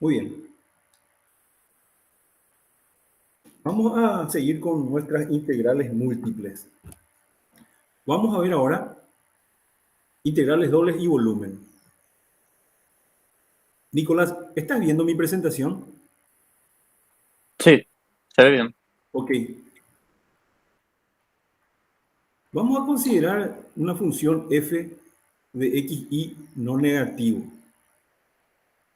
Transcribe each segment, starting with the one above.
Muy bien. Vamos a seguir con nuestras integrales múltiples. Vamos a ver ahora integrales dobles y volumen. Nicolás, ¿estás viendo mi presentación? Sí, se ve bien. Ok. Vamos a considerar una función f de xy no negativo.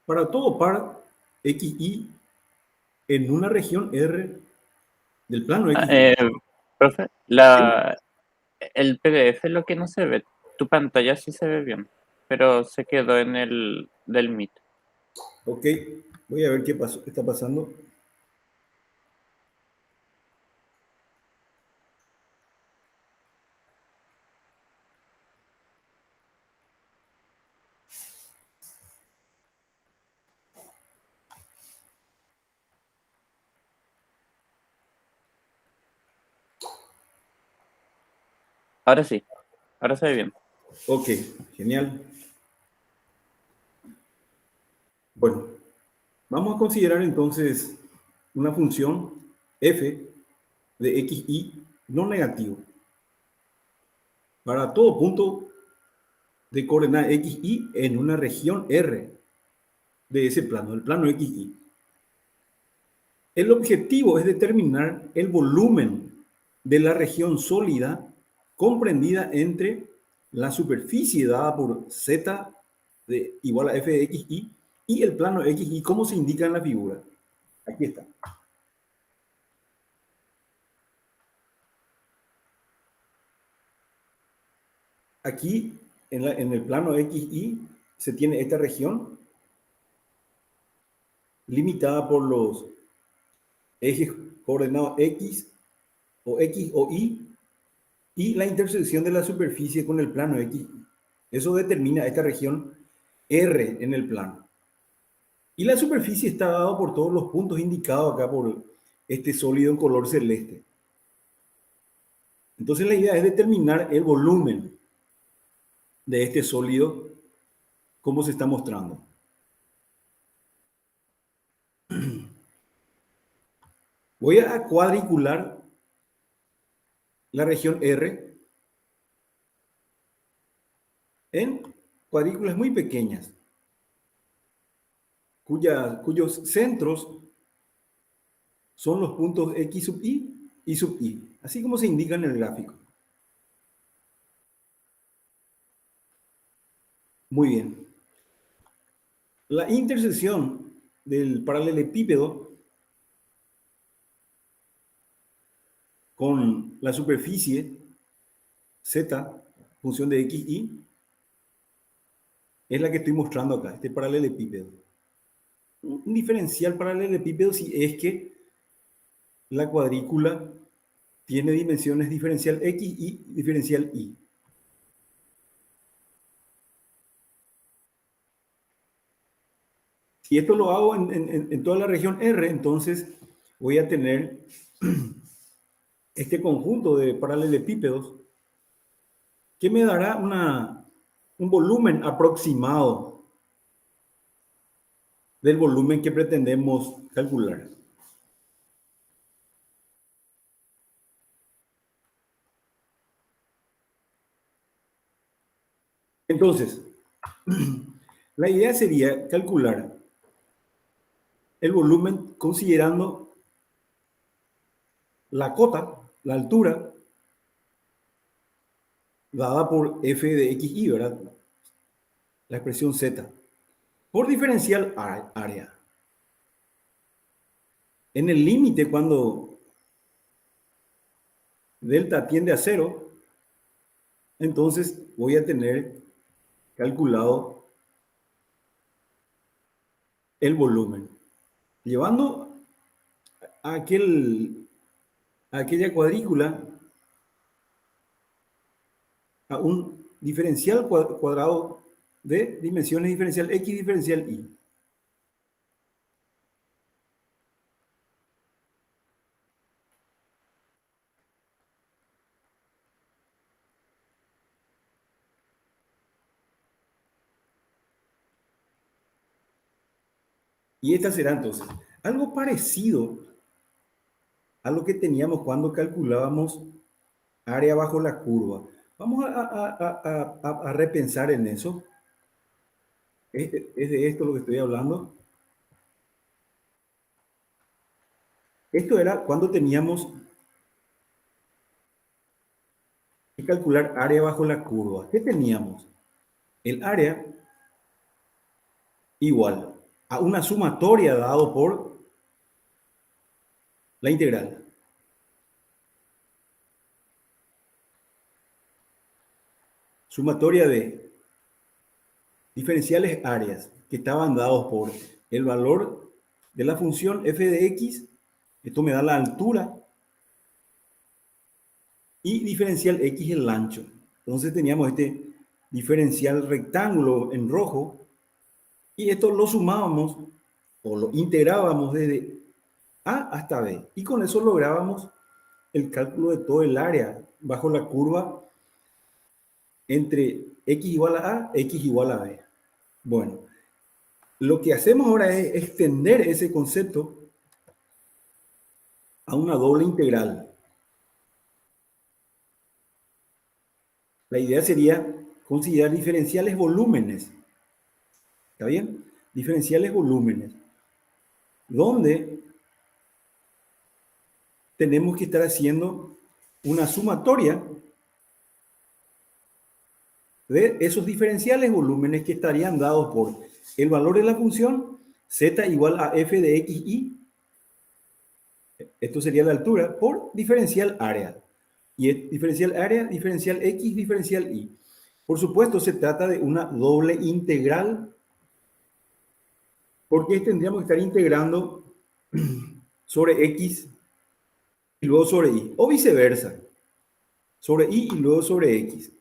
Para todo par xy en una región R del plano Ah, xy. profe, ¿Sí? el PDF es lo que no se ve. Tu pantalla sí se ve bien, pero se quedó en el del Meet. Ok, voy a ver qué está pasando. Ahora sí, ahora se ve bien. Ok, genial. Bueno, vamos a considerar entonces una función f de xy no negativo para todo punto de coordenada xy en una región R de ese plano, el plano xy. El objetivo es determinar el volumen de la región sólida comprendida entre la superficie dada por z igual a f de xy y el plano xy, como se indica en la figura. Aquí está. Aquí, en el plano xy, se tiene esta región limitada por los ejes coordenados x o y la intersección de la superficie con el plano xy. Eso determina esta región R en el plano. Y la superficie está dada por todos los puntos indicados acá por este sólido en color celeste. Entonces la idea es determinar el volumen de este sólido, como se está mostrando. Voy a cuadricular la región R en cuadrículas muy pequeñas, cuyos centros son los puntos X sub y sub I, así como se indica en el gráfico. Muy bien. La intersección del paralelepípedo con la superficie Z, función de XY, es la que estoy mostrando acá, este paralelepípedo. Un diferencial paralelepípedo si es que la cuadrícula tiene dimensiones diferencial X y diferencial Y. Si esto lo hago en toda la región R, entonces voy a tener este conjunto de paralelepípedos que me dará un volumen aproximado del volumen que pretendemos calcular. Entonces, la idea sería calcular el volumen considerando la cota, la altura, dada por f de xy, ¿verdad? La expresión z, por diferencial área. En el límite, cuando delta tiende a cero, entonces voy a tener calculado el volumen. Llevando a, a aquella cuadrícula a un diferencial cuadrado de dimensiones diferencial x diferencial y. Y esta será entonces algo parecido a lo que teníamos cuando calculábamos área bajo la curva. Vamos a repensar en eso. Es de esto lo que estoy hablando. Esto era cuando teníamos que calcular área bajo la curva. ¿Qué teníamos? El área igual a una sumatoria dado por la integral. Sumatoria de diferenciales áreas que estaban dados por el valor de la función f de x, esto me da la altura, y diferencial x el ancho. Entonces teníamos este diferencial rectángulo en rojo, y esto lo sumábamos o lo integrábamos desde A hasta B, y con eso lográbamos el cálculo de todo el área bajo la curva entre x igual a A, x igual a B. Bueno, lo que hacemos ahora es extender ese concepto a una doble integral. La idea sería considerar diferenciales volúmenes. ¿Está bien? Diferenciales volúmenes. Donde tenemos que estar haciendo una sumatoria de esos diferenciales volúmenes que estarían dados por el valor de la función z igual a f de x y, esto sería la altura, por diferencial área. Y es diferencial área, diferencial x, diferencial y. Por supuesto, se trata de una doble integral, porque tendríamos que estar integrando sobre x y luego sobre y, o viceversa, sobre y luego sobre x.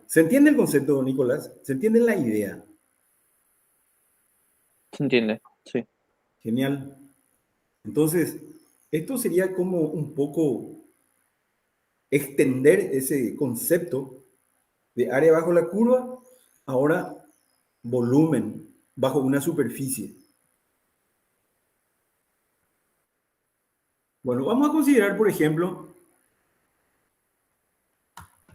¿Se entiende el concepto, Nicolás? ¿Se entiende la idea? ¿Se entiende? Sí. Genial. Entonces, esto sería como un poco extender ese concepto de área bajo la curva, ahora volumen bajo una superficie. Bueno, vamos a considerar, por ejemplo,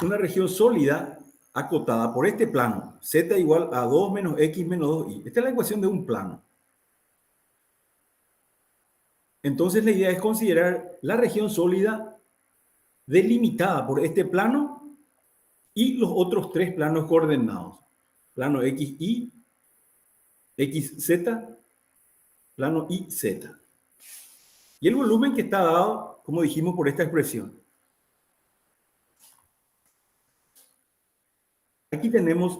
una región sólida acotada por este plano, z igual a 2 menos x menos 2y. Esta es la ecuación de un plano. Entonces la idea es considerar la región sólida delimitada por este plano y los otros tres planos coordenados. Plano XY, XZ, plano YZ. Y el volumen que está dado, como dijimos, por esta expresión. Aquí tenemos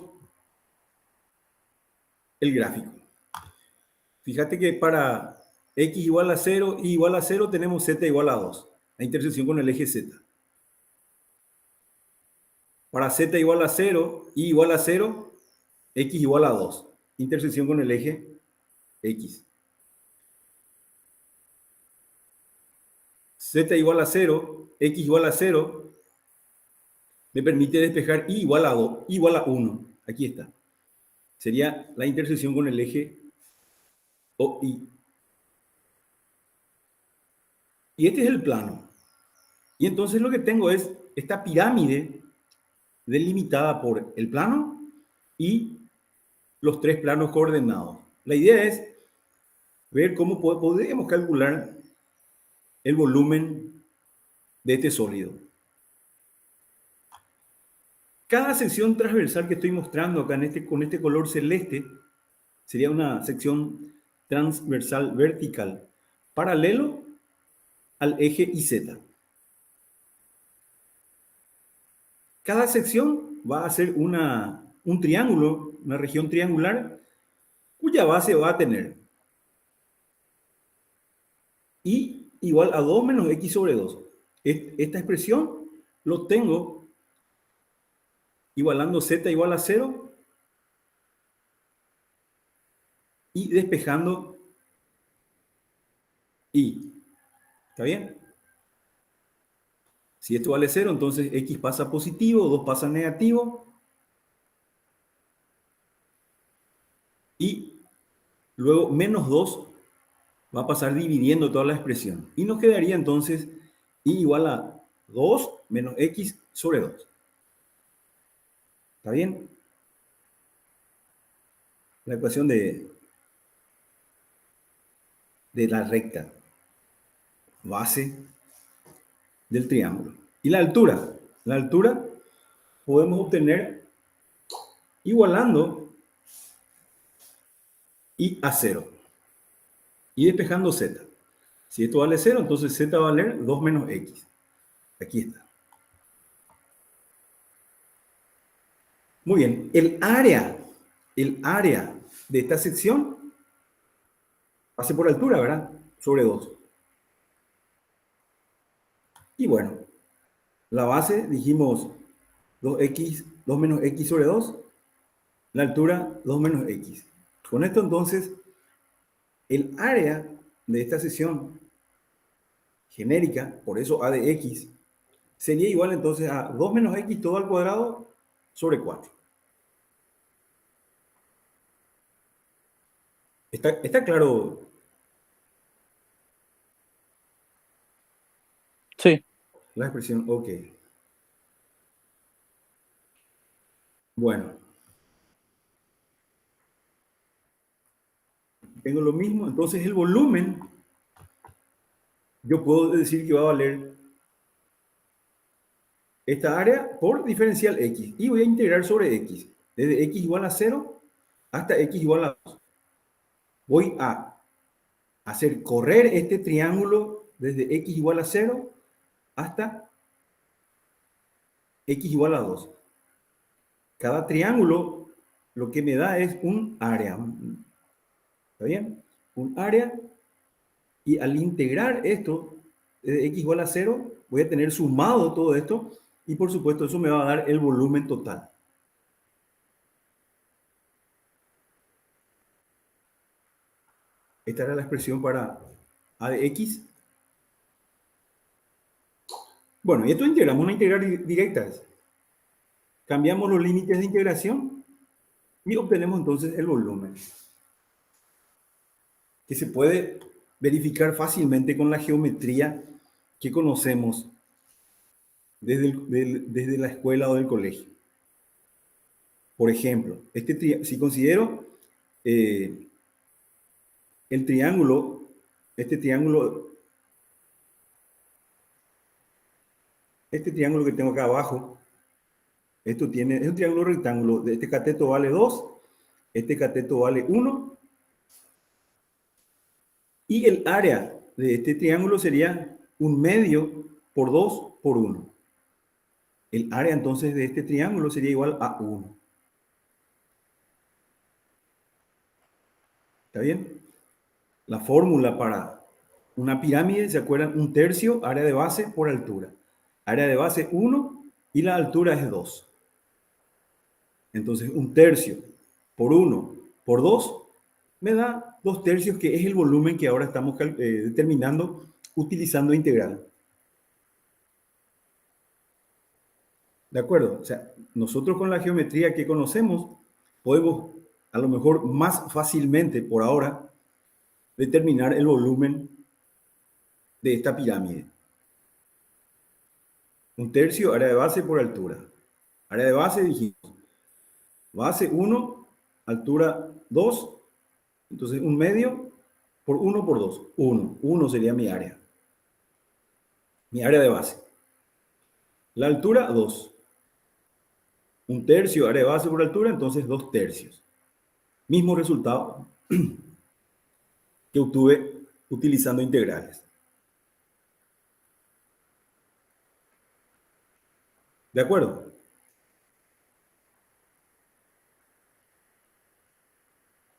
el gráfico. Fíjate que para x igual a 0, y igual a 0, tenemos z igual a 2, la intersección con el eje z. Para z igual a 0, y igual a 0, x igual a 2, intersección con el eje x. Z igual a 0, x igual a 0, me permite despejar y igual a 2, igual a 1. Aquí está. Sería la intersección con el eje OI. Y este es el plano. Y entonces lo que tengo es esta pirámide delimitada por el plano y los tres planos coordenados. La idea es ver cómo podemos calcular el volumen de este sólido. Cada sección transversal que estoy mostrando acá con este color celeste sería una sección transversal vertical paralelo al eje IZ. Cada sección va a ser un triángulo, una región triangular, cuya base va a tener y igual a 2 menos x sobre 2. Esta expresión lo tengo igualando z igual a 0 y despejando y. ¿Está bien? Si esto vale 0, entonces x pasa positivo, 2 pasa negativo. Y Luego, menos 2 va a pasar dividiendo toda la expresión. Y nos quedaría entonces y igual a 2 menos x sobre 2. ¿Está bien? La ecuación de la recta base del triángulo. Y la altura. La altura podemos obtener igualando y a 0 y despejando z. Si esto vale 0, entonces z va a valer 2 menos x. Aquí está. Muy bien. El área de esta sección hace por altura, ¿verdad? Sobre 2. Y bueno, la base dijimos 2x, 2 menos x sobre 2. La altura 2 menos x. Con esto entonces, el área de esta sección genérica, por eso a de x, sería igual entonces a 2 menos x todo al cuadrado sobre 4. ¿Está claro? Sí. La expresión, ok. Bueno, tengo lo mismo, entonces el volumen, yo puedo decir que va a valer esta área por diferencial x. Y voy a integrar sobre x. Desde x igual a 0 hasta x igual a 2. Voy a hacer correr este triángulo desde x igual a 0 hasta x igual a 2. Cada triángulo lo que me da es un área. ¿Está bien? Un área. Y al integrar esto, desde x igual a 0, voy a tener sumado todo esto. Y por supuesto, eso me va a dar el volumen total. Esta era la expresión para a de x. Bueno, y esto integramos una integral directa. Cambiamos los límites de integración y obtenemos entonces el volumen, que se puede verificar fácilmente con la geometría que conocemos desde la escuela o del colegio. Por ejemplo, si considero el triángulo, este triángulo que tengo acá abajo, es un triángulo rectángulo. Este cateto vale 2, este cateto vale 1, y el área de este triángulo sería 1/2 por 2 por 1. El área entonces de este triángulo sería igual a 1. ¿Está bien? La fórmula para una pirámide, ¿se acuerdan? 1/3 área de base por altura. Área de base 1 y la altura es 2. Entonces 1/3 por 1 por 2 me da 2/3, que es el volumen que ahora estamos determinando utilizando integral. ¿De acuerdo? O sea, nosotros con la geometría que conocemos podemos a lo mejor más fácilmente por ahora determinar el volumen de esta pirámide. 1/3 área de base por altura. Área de base dijimos, base 1, altura 2, entonces 1/2 por 1 por 2. 1. 1 sería mi área de base. La altura 2. 1/3 área de base por altura, entonces 2/3. Mismo resultado que obtuve utilizando integrales. ¿De acuerdo?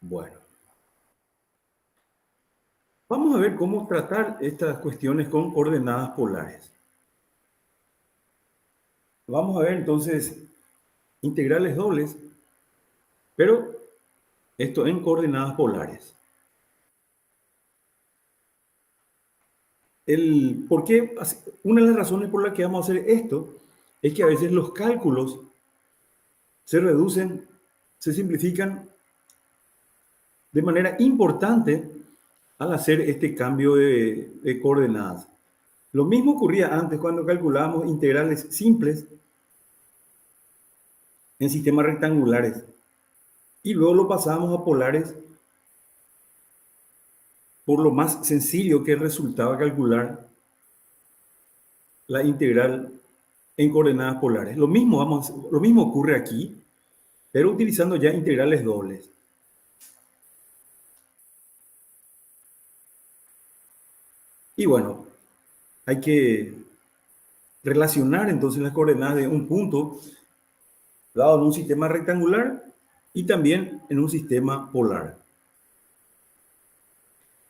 Bueno. Vamos a ver cómo tratar estas cuestiones con coordenadas polares. Vamos a ver entonces integrales dobles, pero esto en coordenadas polares. ¿Por qué? Una de las razones por las que vamos a hacer esto es que a veces los cálculos se reducen, se simplifican de manera importante al hacer este cambio de coordenadas. Lo mismo ocurría antes cuando calculábamos integrales simples en sistemas rectangulares y luego lo pasábamos a polares por lo más sencillo que resultaba calcular la integral en coordenadas polares. Lo mismo ocurre aquí, pero utilizando ya integrales dobles. Y bueno, hay que relacionar entonces las coordenadas de un punto dado en un sistema rectangular y también en un sistema polar.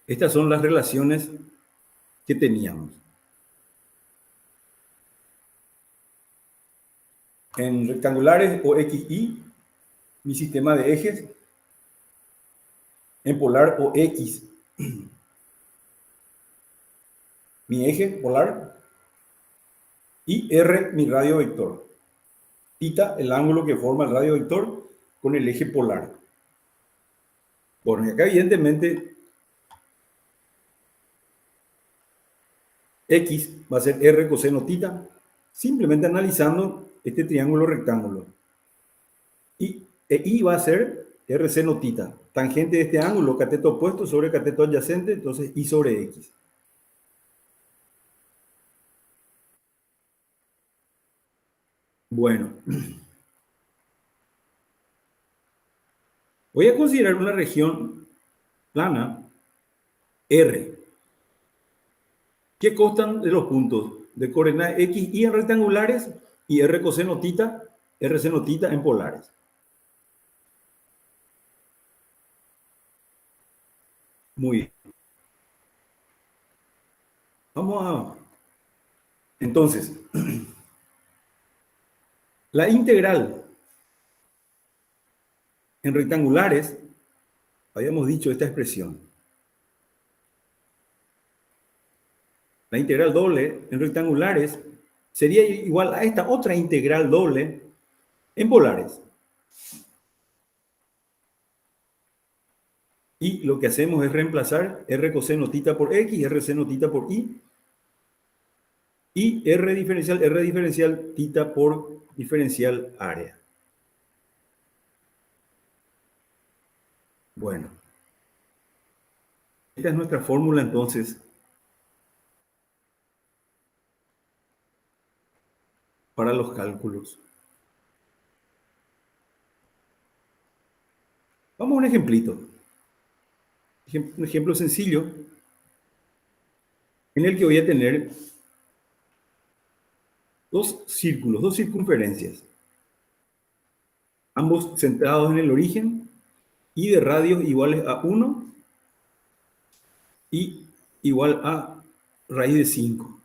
Estas son las relaciones que teníamos. En rectangulares o XY, mi sistema de ejes. En polar o X, mi eje polar. Y R, mi radio vector. Theta, el ángulo que forma el radio vector con el eje polar. Bueno, y acá evidentemente X va a ser R coseno theta, simplemente analizando este triángulo rectángulo. Y Y va a ser R seno theta, tangente de este ángulo, cateto opuesto sobre cateto adyacente, entonces Y sobre X. Bueno, voy a considerar una región plana R, que constan de los puntos de coordenadas X, Y en rectangulares y R coseno theta, R seno theta en polares. Muy bien. Vamos a... Entonces, la integral en rectangulares, habíamos dicho esta expresión. La integral doble en rectangulares sería igual a esta otra integral doble en polares. Y lo que hacemos es reemplazar R coseno theta por X, R seno theta por Y, y R diferencial theta por diferencial área. Bueno, esta es nuestra fórmula entonces para los cálculos. Vamos a un ejemplito. Un ejemplo sencillo en el que voy a tener dos círculos, dos circunferencias, ambos centrados en el origen y de radios iguales a 1 y igual a raíz de 5.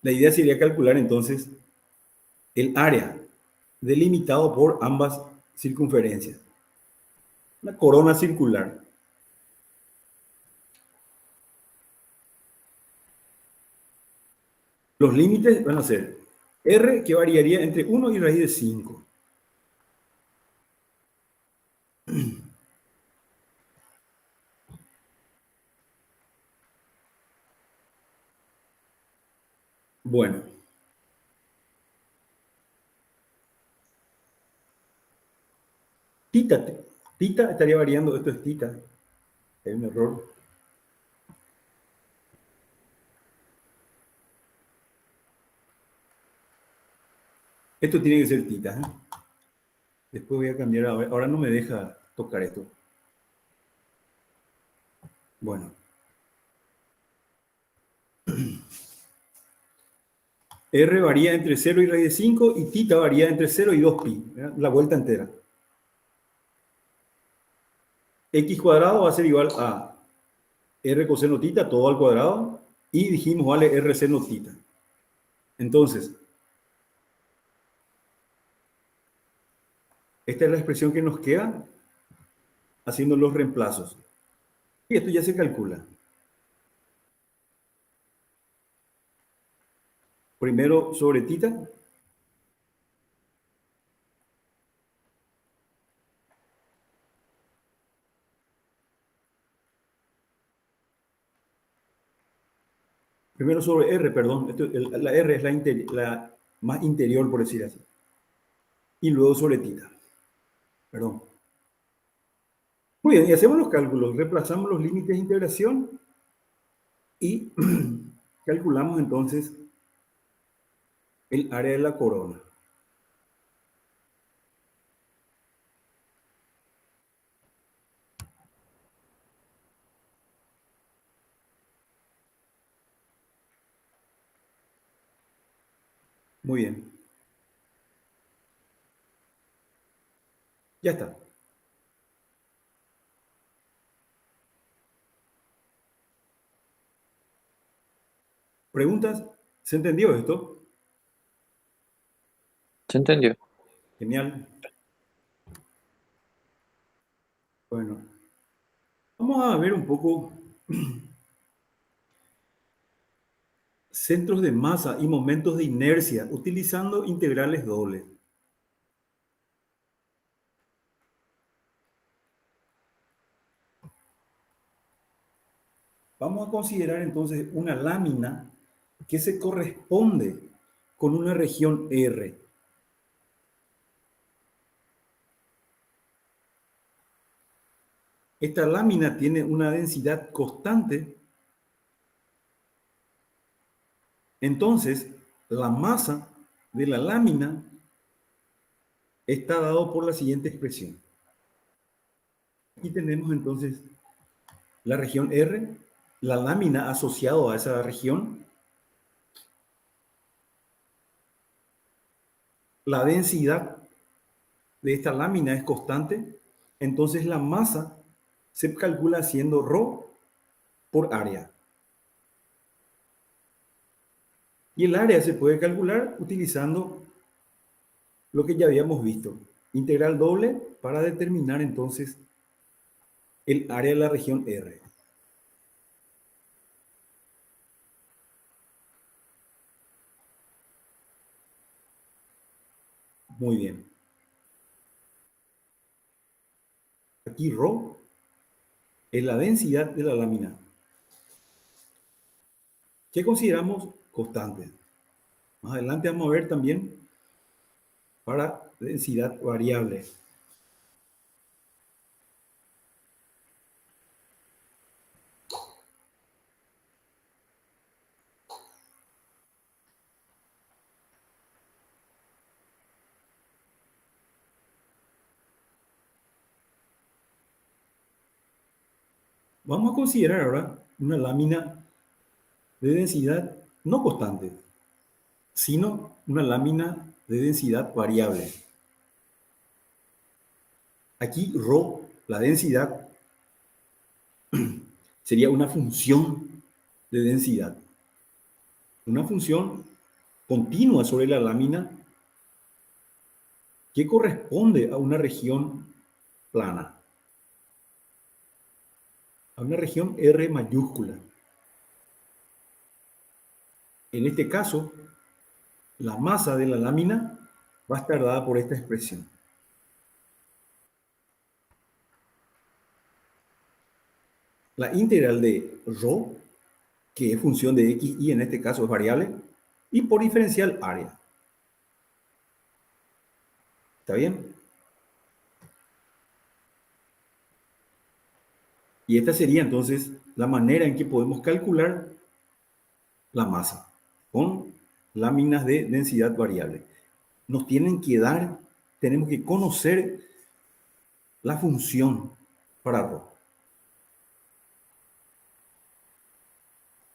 La idea sería calcular entonces el área delimitado por ambas circunferencias. Una corona circular. Los límites van a ser R, que variaría entre 1 y raíz de 5. Bueno. Tita estaría variando, esto es tita. Hay un error. Esto tiene que ser tita. ¿Eh? Después voy a cambiar, ahora no me deja tocar esto. Bueno. R varía entre 0 y raíz de 5 y tita varía entre 0 y 2pi, ¿verdad? La vuelta entera. X cuadrado va a ser igual a R coseno tita, todo al cuadrado, y dijimos vale R seno tita. Entonces, esta es la expresión que nos queda haciendo los reemplazos. Y esto ya se calcula. Primero sobre tita. Primero sobre R, perdón. La R es la más interior, por decir así. Y luego sobre tita. Perdón. Muy bien, y hacemos los cálculos. Reemplazamos los límites de integración y calculamos entonces el área de la corona. Muy bien. Ya está. ¿Preguntas? ¿Se entendió esto? ¿Se entendió? Genial. Bueno, vamos a ver un poco centros de masa y momentos de inercia utilizando integrales dobles. Vamos a considerar entonces una lámina que se corresponde con una región R. Esta lámina tiene una densidad constante, entonces la masa de la lámina está dado por la siguiente expresión. Aquí tenemos entonces la región R, la lámina asociado a esa región, la densidad de esta lámina es constante, entonces la masa se calcula haciendo ρ por área. Y el área se puede calcular utilizando lo que ya habíamos visto, integral doble para determinar entonces el área de la región R. Muy bien. Aquí ρ es la densidad de la lámina, que consideramos constante. Más adelante vamos a ver también para densidad variable. Vamos a considerar ahora una lámina de densidad no constante, sino una lámina de densidad variable. Aquí ρ, la densidad, sería una función de densidad. Una función continua sobre la lámina que corresponde a una región plana, a una región R mayúscula. En este caso, la masa de la lámina va a estar dada por esta expresión. La integral de ρ, que es función de x y en este caso es variable, y por diferencial área. ¿Está bien? Y esta sería entonces la manera en que podemos calcular la masa con láminas de densidad variable. Nos tienen que dar, tenemos que conocer la función para ρ.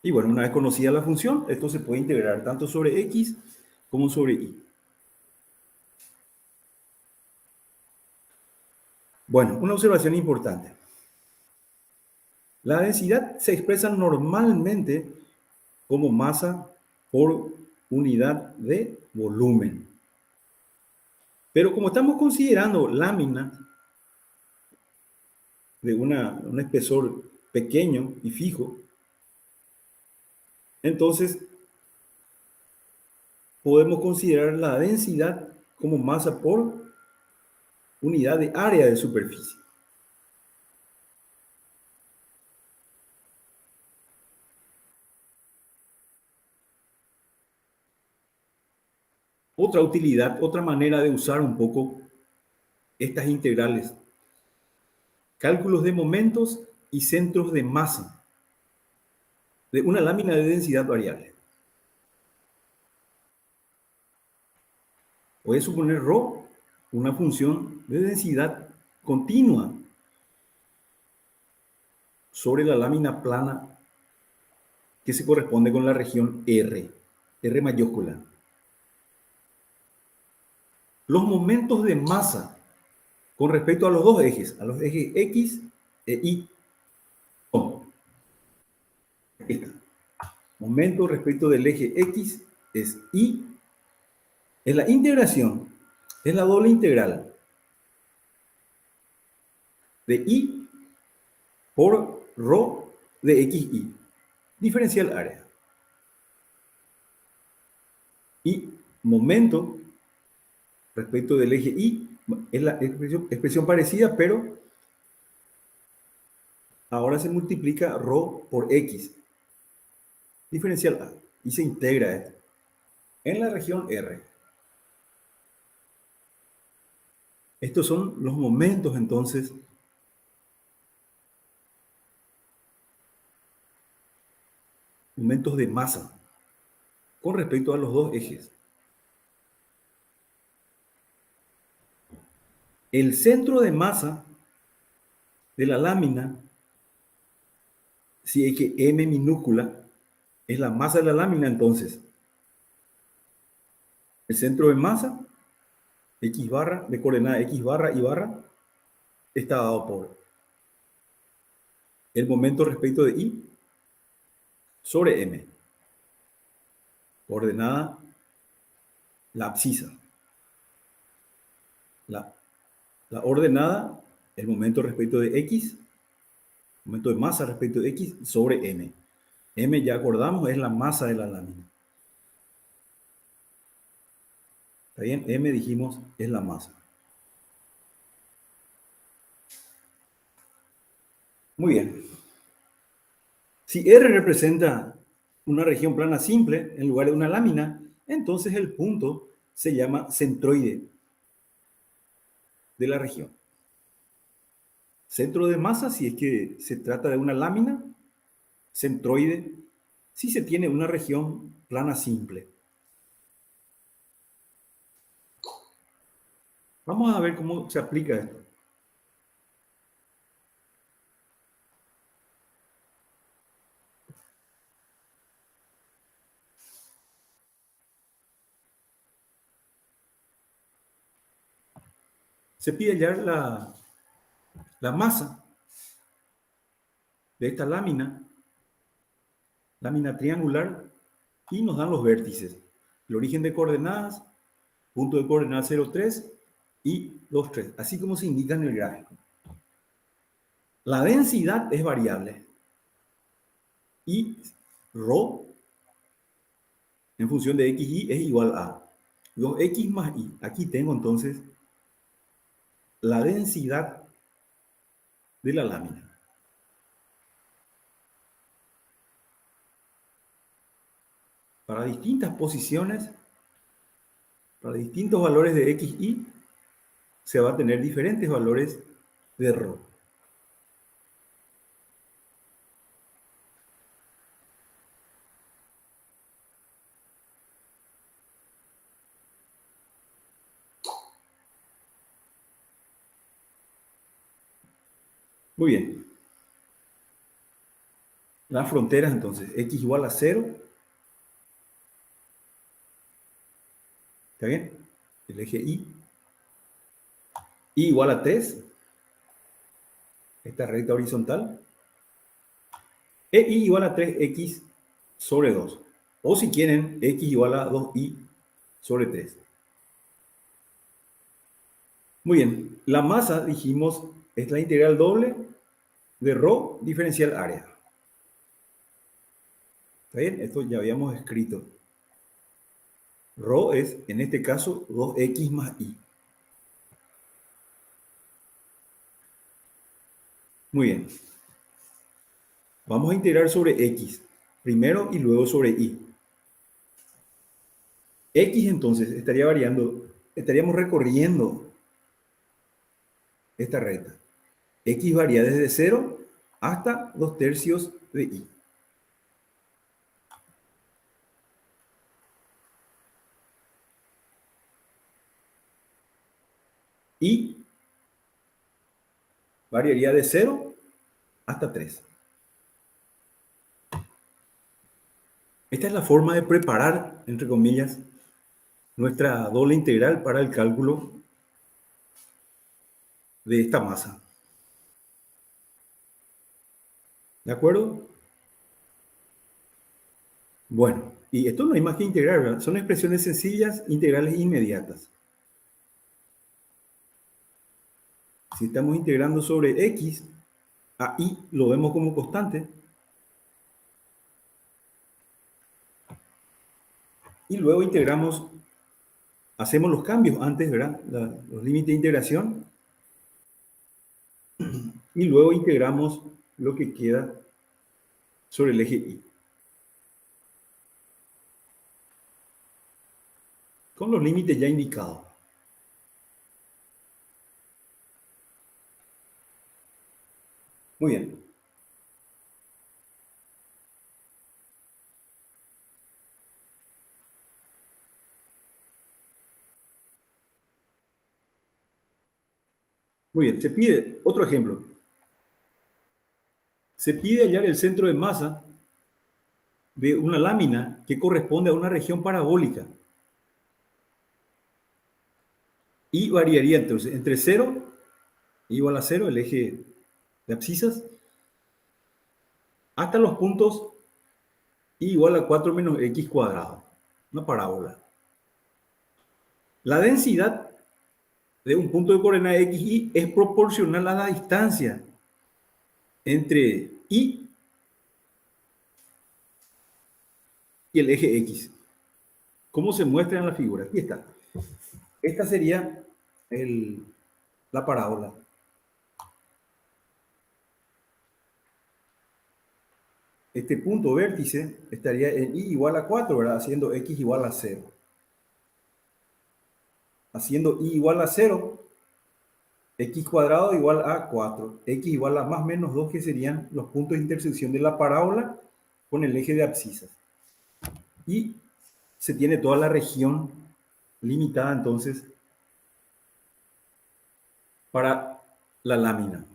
Y bueno, una vez conocida la función, esto se puede integrar tanto sobre x como sobre y. Bueno, una observación importante. La densidad se expresa normalmente como masa por unidad de volumen. Pero como estamos considerando láminas de un espesor pequeño y fijo, entonces podemos considerar la densidad como masa por unidad de área de superficie. Otra utilidad, otra manera de usar un poco estas integrales. Cálculos de momentos y centros de masa de una lámina de densidad variable. Puede suponer ρ una función de densidad continua sobre la lámina plana que se corresponde con la región R mayúscula. Los momentos de masa con respecto a los dos ejes, a los ejes X e Y. Momento respecto del eje X es Y. Es la integración, es la doble integral de Y por ρ de XY. Diferencial área. Y momento respecto del eje Y es la expresión parecida, pero ahora se multiplica ρ por X. Diferencial A. Y se integra esto en la región R. Estos son los momentos entonces momentos de masa con respecto a los dos ejes. El centro de masa de la lámina, si es que M minúscula es la masa de la lámina, entonces el centro de masa, X barra, de coordenada X barra y barra, está dado por el momento respecto de Y sobre M. Coordenada la abscisa. La ordenada, el momento respecto de X, momento de masa respecto de X sobre M. M ya acordamos es la masa de la lámina. ¿Está bien? M dijimos es la masa. Muy bien. Si R representa una región plana simple en lugar de una lámina, entonces el punto se llama centroide de la región. Centro de masa si es que se trata de una lámina, centroide si se tiene una región plana simple. Vamos a ver cómo se aplica esto. Se pide hallar la masa de esta lámina triangular, y nos dan los vértices. El origen de coordenadas, punto de coordenadas 0, 3 y 2, 3, así como se indica en el gráfico. La densidad es variable y ρ en función de XY es igual a 2X más Y. Aquí tengo entonces la densidad de la lámina. Para distintas posiciones, para distintos valores de XY, se va a tener diferentes valores de ρ. Muy bien. Las fronteras, entonces, X igual a 0. ¿Está bien? El eje Y. Y igual a 3. Esta recta horizontal. E Y igual a 3X sobre 2. O si quieren, X igual a 2Y sobre 3. Muy bien. La masa, dijimos, es la integral doble de ρ diferencial área. ¿Está bien? Esto ya habíamos escrito. Ρ es, en este caso, 2X más Y. Muy bien. Vamos a integrar sobre X primero y luego sobre Y. X entonces estaría variando, estaríamos recorriendo esta recta. X varía desde 0 hasta 2/3 de Y. Y variaría de 0 hasta 3. Esta es la forma de preparar, entre comillas, nuestra doble integral para el cálculo de esta masa. ¿De acuerdo? Bueno, y esto no hay más que integrar, ¿verdad? Son expresiones sencillas, integrales inmediatas. Si estamos integrando sobre X, a Y lo vemos como constante. Y luego integramos, hacemos los cambios antes, ¿verdad? Los límites de integración. Y luego integramos lo que queda sobre el eje Y. Con los límites ya indicados. Muy bien. Muy bien, se pide otro ejemplo. Se pide hallar el centro de masa de una lámina que corresponde a una región parabólica. Y variaría entonces entre 0, igual a 0, el eje de abscisas, hasta los puntos y igual a 4 menos x cuadrado. Una parábola. La densidad de un punto de coordenada x, y es proporcional a la distancia entre y el eje x. ¿Cómo se muestra en la figura? Aquí está. Esta sería la parábola. Este punto vértice estaría en y igual a 4, ¿verdad? Haciendo x igual a 0. Haciendo y igual a 0, x cuadrado igual a 4. X igual a más o menos 2, que serían los puntos de intersección de la parábola con el eje de abscisas. Y se tiene toda la región limitada entonces para la lámina.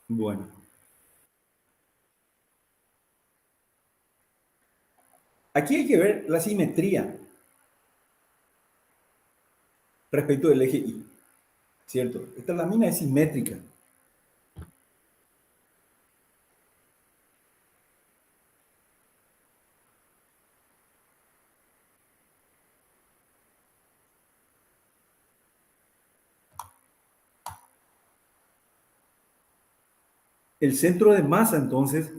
Bueno. Aquí hay que ver la simetría respecto del eje Y, ¿cierto? Esta lámina es simétrica. El centro de masa, entonces,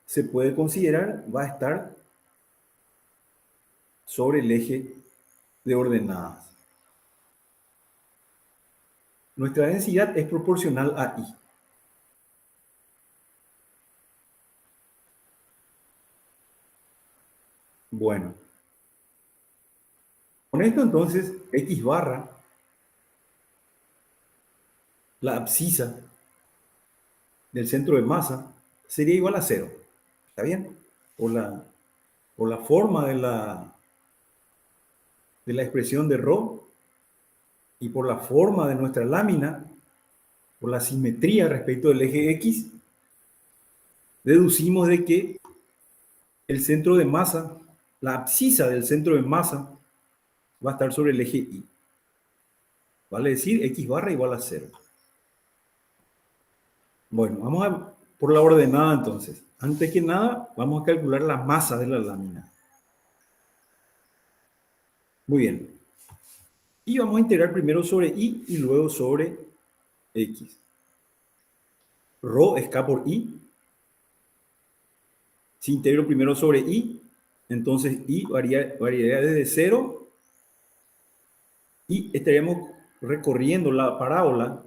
se puede considerar, va a estar sobre el eje de ordenadas. Nuestra densidad es proporcional a I. Bueno, con esto entonces, X barra, la abscisa del centro de masa, sería igual a 0. ¿Está bien? Por la forma de la expresión de ρ y por la forma de nuestra lámina, por la simetría respecto del eje X, deducimos de que el centro de masa, la abscisa del centro de masa, va a estar sobre el eje Y. Vale decir, X barra igual a 0. Bueno, vamos a por la ordenada entonces. Antes que nada, vamos a calcular la masa de la lámina. Muy bien. Y vamos a integrar primero sobre Y y luego sobre X. Rho es K por I. Si integro primero sobre Y, entonces Y variaría desde 0 y estaríamos recorriendo la parábola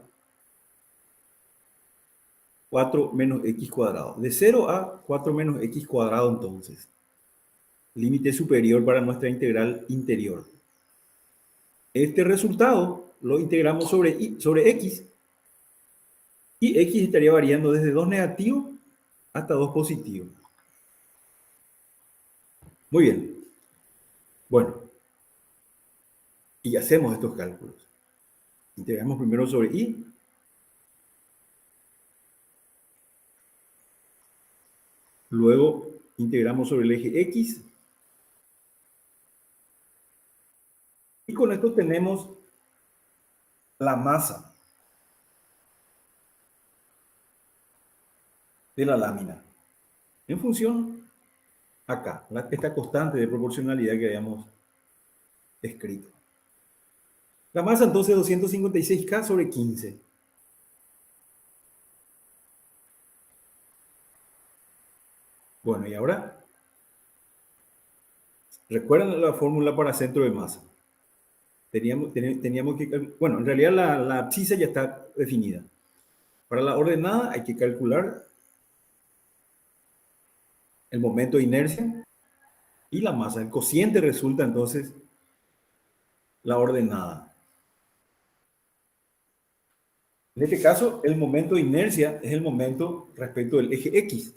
4 menos x cuadrado. De 0 a 4 menos x cuadrado, entonces. Límite superior para nuestra integral interior. Este resultado lo integramos sobre x, y x estaría variando desde 2 negativo hasta 2 positivo. Muy bien. Bueno, y hacemos estos cálculos. Integramos primero sobre y. Luego integramos sobre el eje x. Y con esto tenemos la masa de la lámina en función acá, esta constante de proporcionalidad que habíamos escrito. La masa entonces 256K sobre 15. Bueno, y ahora, ¿recuerdan la fórmula para centro de masa? Teníamos que, bueno, en realidad la abscisa ya está definida. Para la ordenada hay que calcular el momento de inercia y la masa. El cociente resulta entonces la ordenada. En este caso, el momento de inercia es el momento respecto del eje X.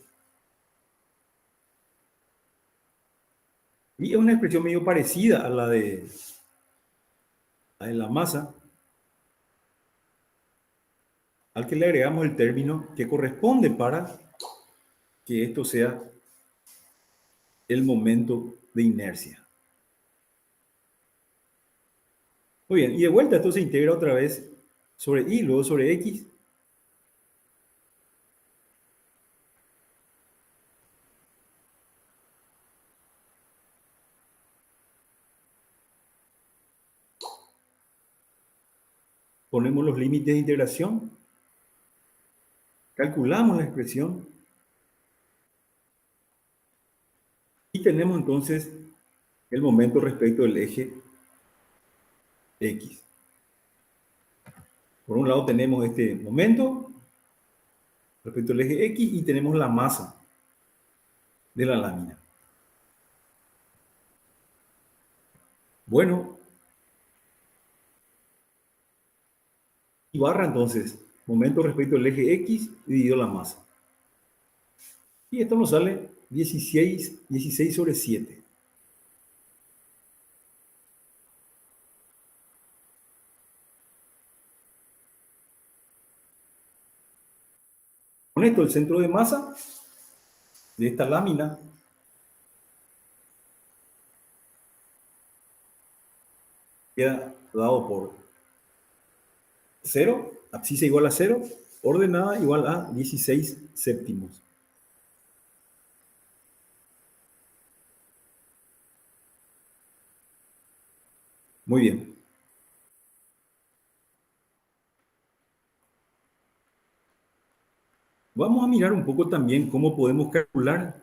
Y es una expresión medio parecida a la de la masa, al que le agregamos el término que corresponde para que esto sea el momento de inercia. Muy bien, y de vuelta esto se integra otra vez sobre y, luego sobre x. Ponemos los límites de integración, calculamos la expresión y tenemos entonces el momento respecto del eje X. Por un lado tenemos este momento respecto al eje X y tenemos la masa de la lámina. Bueno, y barra entonces momento respecto al eje X dividido la masa. Y esto nos sale 16 sobre 7. Con esto, el centro de masa de esta lámina queda dado por 0, abscisa igual a 0, ordenada igual a 16 séptimos. Muy bien. Vamos a mirar un poco también cómo podemos calcular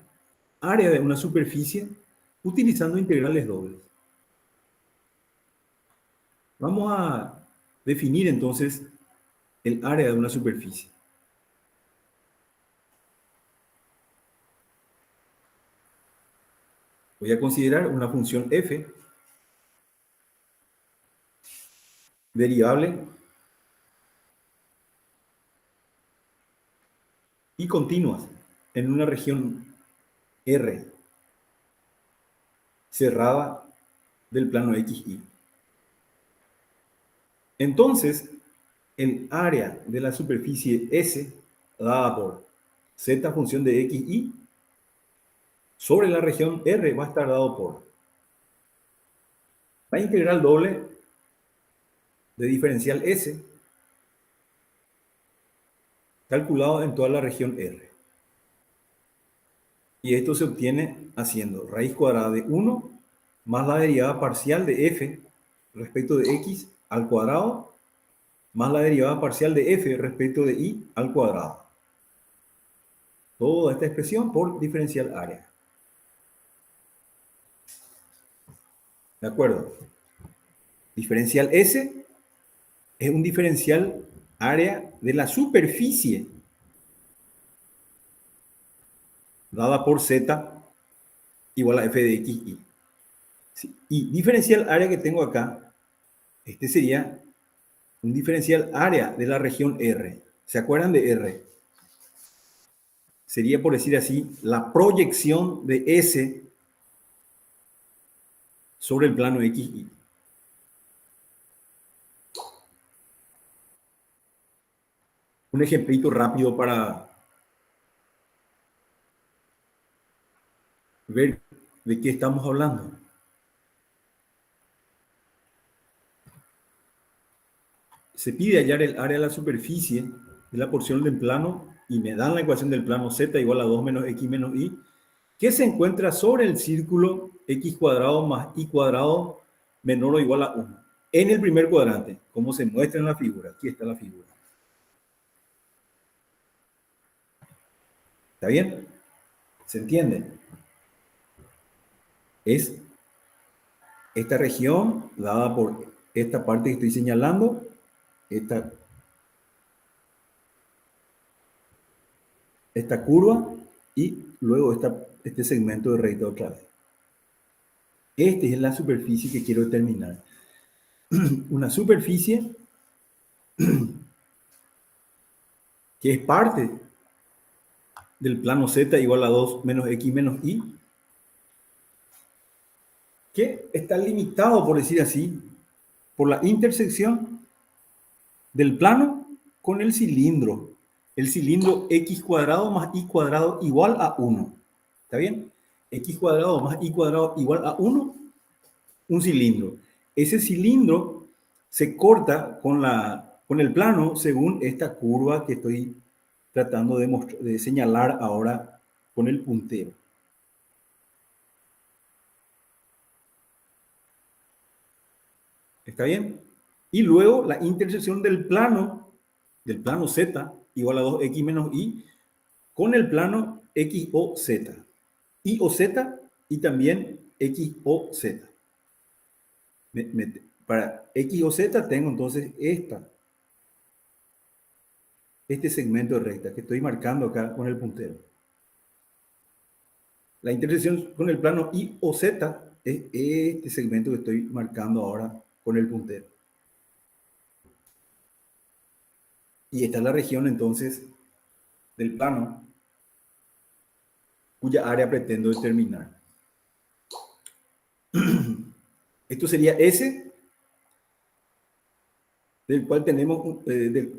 área de una superficie utilizando integrales dobles. Vamos a definir entonces el área de una superficie. Voy a considerar una función f, derivable y continuas en una región R cerrada del plano XY. Entonces, el área de la superficie S dada por z función de XY sobre la región R va a estar dado por la integral doble de diferencial S calculado en toda la región R. Y esto se obtiene haciendo raíz cuadrada de 1 más la derivada parcial de f respecto de x al cuadrado más la derivada parcial de f respecto de y al cuadrado. Toda esta expresión por diferencial área. ¿De acuerdo? Diferencial S es un diferencial área de la superficie dada por z igual a f de xy. ¿Sí? Y diferencial área que tengo acá, este sería un diferencial área de la región R. ¿Se acuerdan de R? Sería, por decir así, la proyección de S sobre el plano XY. Un ejemplito rápido para ver de qué estamos hablando. Se pide hallar el área de la superficie de la porción del plano y me dan la ecuación del plano z igual a 2 menos x menos y, que se encuentra sobre el círculo x cuadrado más y cuadrado menor o igual a 1. En el primer cuadrante, como se muestra en la figura. Aquí está la figura. ¿Está bien? ¿Se entiende? Es esta región dada por esta parte que estoy señalando, esta curva y luego este segmento de recta otra vez. Esta es la superficie que quiero determinar. Una superficie que es parte del plano z igual a 2 menos x menos y, que está limitado, por decir así, por la intersección del plano con el cilindro. El cilindro x cuadrado más y cuadrado igual a 1. ¿Está bien? X cuadrado más y cuadrado igual a 1, un cilindro. Ese cilindro se corta con el plano según esta curva que estoy tratando de señalar ahora con el puntero. ¿Está bien? Y luego la intersección del plano Z igual a 2x menos y con el plano x o z. Y o z y también x o z. Para x o z tengo entonces este segmento de recta que estoy marcando acá con el puntero. La intersección con el plano y o z es este segmento que estoy marcando ahora con el puntero. Y esta es la región entonces del plano cuya área pretendo determinar. Esto sería S, del cual tenemos,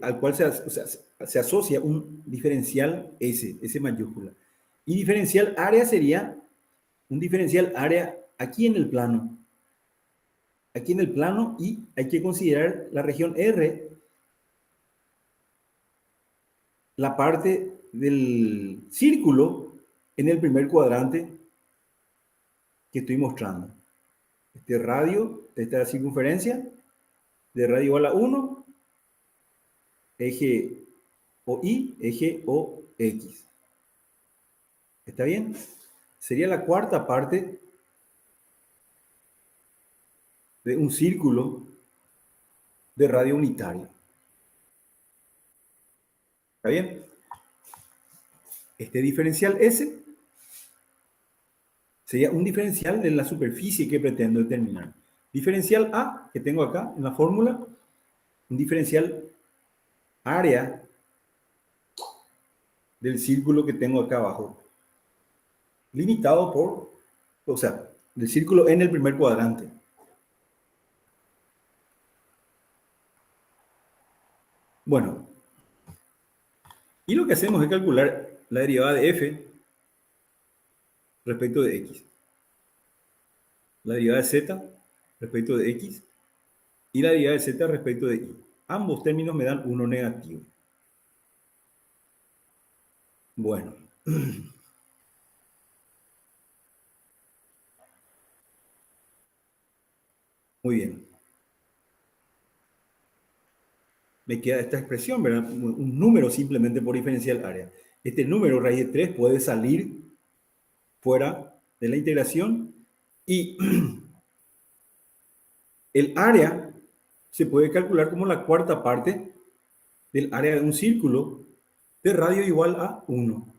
al cual se asocia un diferencial S mayúscula. Y diferencial área sería un diferencial área aquí en el plano. Aquí en el plano, y hay que considerar la región R, la parte del círculo en el primer cuadrante que estoy mostrando. Este radio, esta circunferencia, de radio igual a 1, eje OY, eje OX. ¿Está bien? Sería la cuarta parte de un círculo de radio unitario. ¿Está bien? Este diferencial S sería un diferencial de la superficie que pretendo determinar. Diferencial A, que tengo acá en la fórmula, un diferencial área del círculo que tengo acá abajo, limitado por, o sea, del círculo en el primer cuadrante. Bueno, y lo que hacemos es calcular la derivada de f respecto de x, la derivada de z respecto de x y la derivada de z respecto de y. Ambos términos me dan 1 negativo. Bueno. Muy bien. Me queda esta expresión, ¿verdad? Un número simplemente por diferencial área. Este número, raíz de 3, puede salir fuera de la integración y el área se puede calcular como la cuarta parte del área de un círculo de radio igual a 1.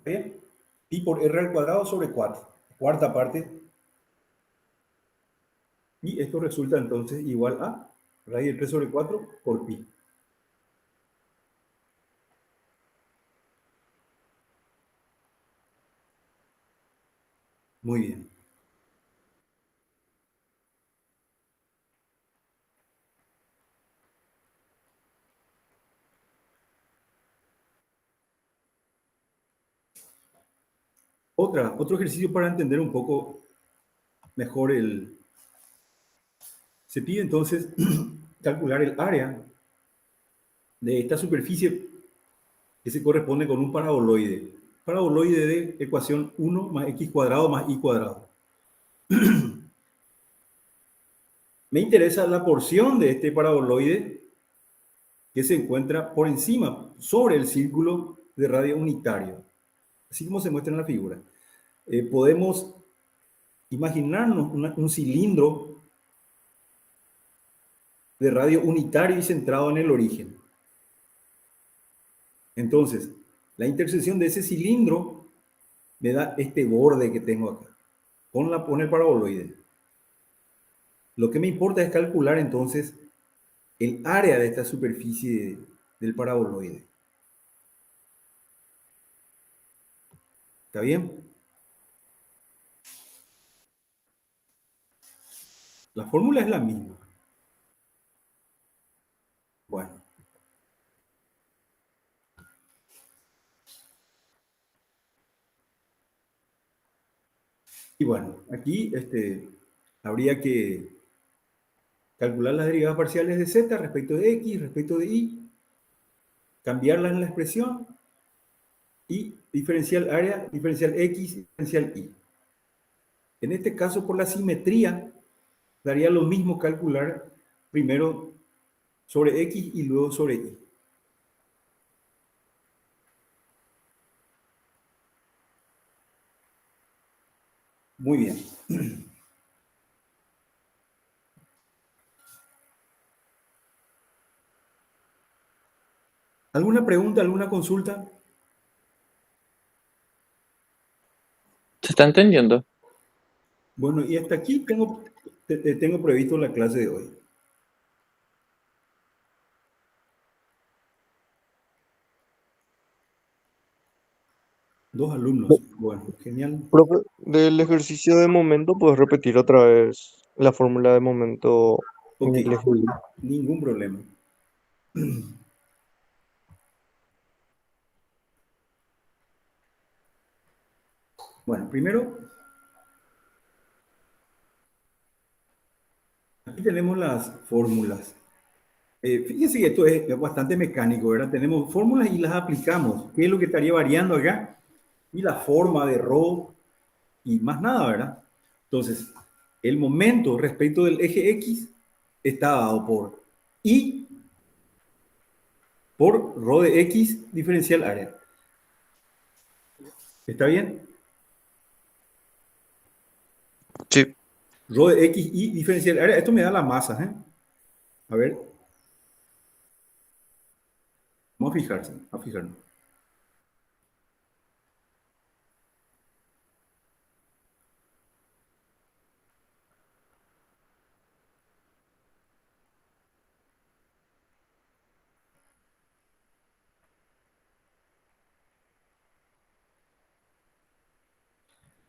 bien? Pi por r al cuadrado sobre 4, cuarta parte. Y esto resulta entonces igual a raíz de 3 sobre 4 por pi. Muy bien. Otro ejercicio para entender un poco mejor Se pide entonces calcular el área de esta superficie que se corresponde con un paraboloide. Paraboloide de ecuación 1 más x cuadrado más y cuadrado. Me interesa la porción de este paraboloide que se encuentra por encima, sobre el círculo de radio unitario, así como se muestra en la figura. Podemos imaginarnos un cilindro de radio unitario y centrado en el origen. Entonces, la intersección de ese cilindro me da este borde que tengo acá, con el paraboloide. Lo que me importa es calcular entonces el área de esta superficie del paraboloide. ¿Está bien? La fórmula es la misma. Bueno. Y bueno, aquí habría que calcular las derivadas parciales de z respecto de x, respecto de y, cambiarlas en la expresión y diferencial área, diferencial x, diferencial y. En este caso, por la simetría, daría lo mismo calcular primero sobre x y luego sobre y. Muy bien. ¿Alguna pregunta, alguna consulta? ¿Se está entendiendo? Bueno, y hasta aquí tengo previsto la clase de hoy. Dos alumnos. Bueno, genial. Profe, del ejercicio de momento, ¿puedes repetir otra vez la fórmula de momento Ok, en el eje? ningún problema. Bueno, primero, aquí tenemos las fórmulas. Fíjense que esto es bastante mecánico, ¿verdad? Tenemos fórmulas y las aplicamos. ¿Qué es lo que estaría variando acá? Y la forma de ρ y más nada, ¿verdad? Entonces, el momento respecto del eje X está dado por I por ρ de X diferencial área. ¿Está bien? Sí. Rho de X y diferencial área. Esto me da la masa, ¿eh? A ver. Vamos a fijarse, a fijarnos.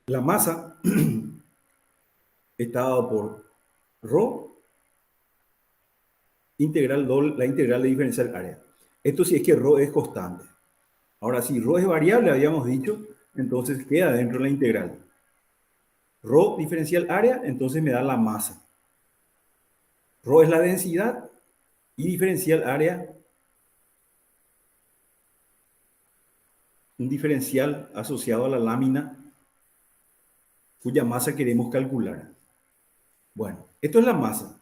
La masa está dado por ρ integral la integral de diferencial área. Esto sí es que ρ es constante. Ahora, si ρ es variable, habíamos dicho, entonces queda dentro de la integral. Rho diferencial área, entonces me da la masa. Rho es la densidad y diferencial área, un diferencial asociado a la lámina cuya masa queremos calcular. Bueno, esto es la masa.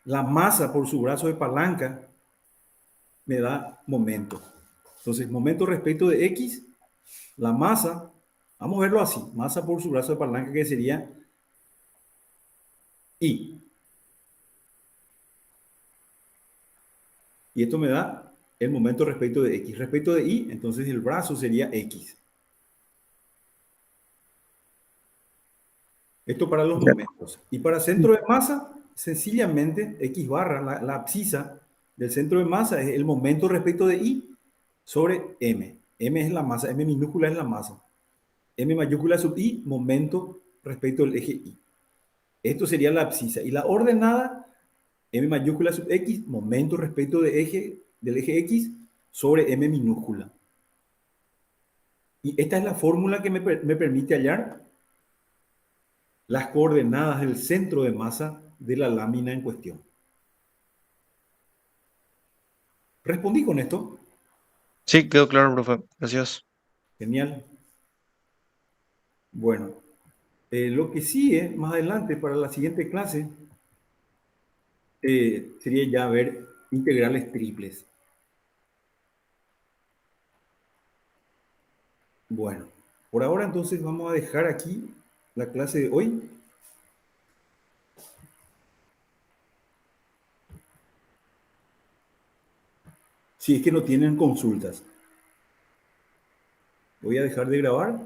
La masa por su brazo de palanca me da momento. Entonces, momento respecto de X, la masa, vamos a verlo así, masa por su brazo de palanca que sería I. Y esto me da el momento respecto de X. Respecto de Y, entonces el brazo sería X. Esto para los momentos. Y para centro de masa, sencillamente X barra, la abscisa del centro de masa es el momento respecto de I sobre M. M es la masa, M minúscula es la masa. M mayúscula sub I, momento respecto del eje I. Esto sería la abscisa. Y la ordenada, M mayúscula sub X, momento respecto del eje X sobre M minúscula. Y esta es la fórmula que me permite hallar las coordenadas del centro de masa de la lámina en cuestión. ¿Respondí con esto? Sí, quedó claro, profe. Gracias. Genial. Bueno, lo que sigue más adelante para la siguiente clase sería ya ver integrales triples. Bueno, por ahora entonces vamos a dejar aquí la clase de hoy. Si es que no tienen consultas. Voy a dejar de grabar.